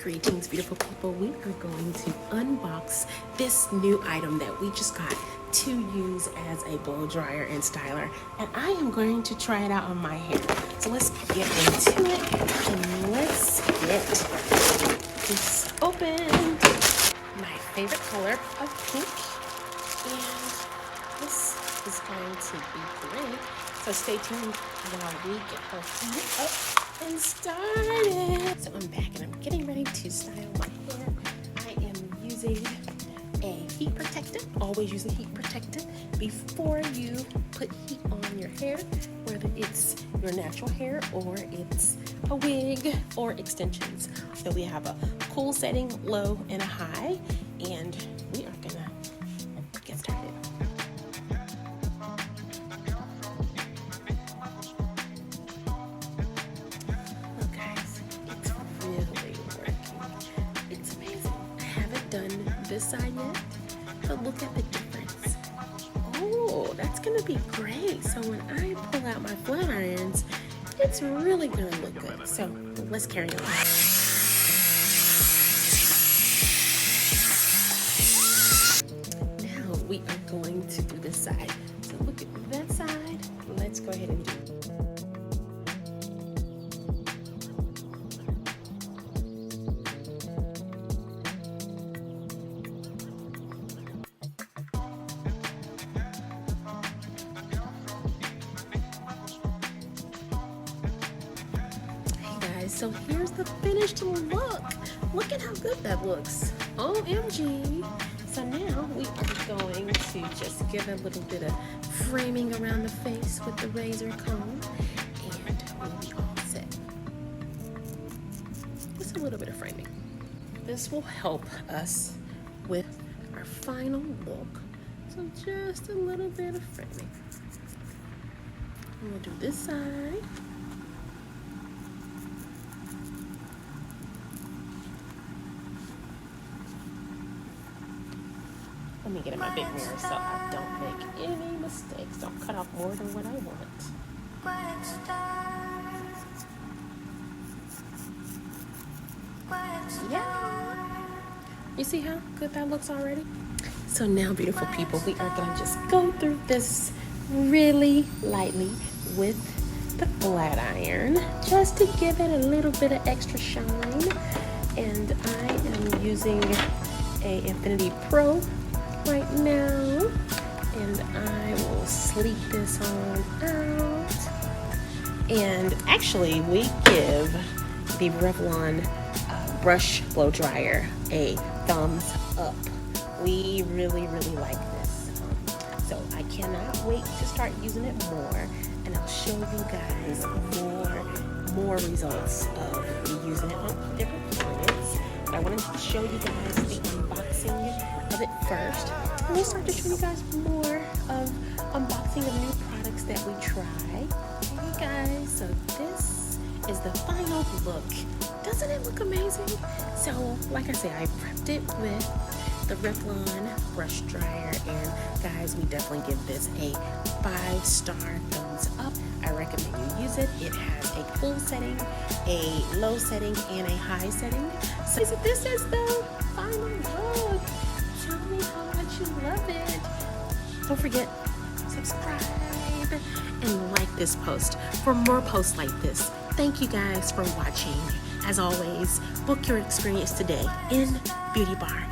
Greetings, beautiful people. We are going to unbox this new item that we just got to use as a blow dryer and styler, and I am going to try it out on my hair. So let's get into it and let's get this open. My favorite color of pink, and this is going to be great. So stay tuned while we get her heated up and started. So I'm back and I'm getting ready to style my hair. I am using a heat protectant. Always use a heat protectant before you put heat on your hair, whether it's your natural hair or it's a wig or extensions. So we have a cool setting, low, and a high, and we are gonna get started. Done this side yet, but look at the difference. Oh, that's gonna be great. So when I pull out my flat irons, it's really gonna look good. So let's carry on. Now we are going to do this side. So look at that side. Let's go ahead and do it. So here's the finished look. Look at how good that looks. OMG. So now we are going to just give a little bit of framing around the face with the razor comb, and we'll be all set. Just a little bit of framing. This will help us with our final look. So just a little bit of framing. And we'll do this side. Let me get in my big mirror so I don't make any mistakes. Don't cut off more than what I want. Yeah. You see how good that looks already? So now, beautiful people, we are going to just go through this really lightly with the flat iron just to give it a little bit of extra shine. And I am using a Infinity Pro right now, and I will sleek this on out. And actually, we give the Revlon brush blow dryer a thumbs up. We really like this, so I cannot wait to start using it more, and I'll show you guys more results of me using it on different clients. But I wanted to show you guys the unboxing of it first, and we'll start to show you guys more of unboxing of new products that we try. Hey guys, so this is the final look. Doesn't it look amazing? So like I say, I prepped it with the Revlon brush dryer, and guys, we definitely give this a 5-star thumbs up. I recommend you use it. It has a cool setting, a low setting, and a high setting. So this is the final look. Tell me how much you love it. Don't forget, subscribe and like this post for more posts like this. Thank you guys for watching. As always, book your experience today in Beauty Bar.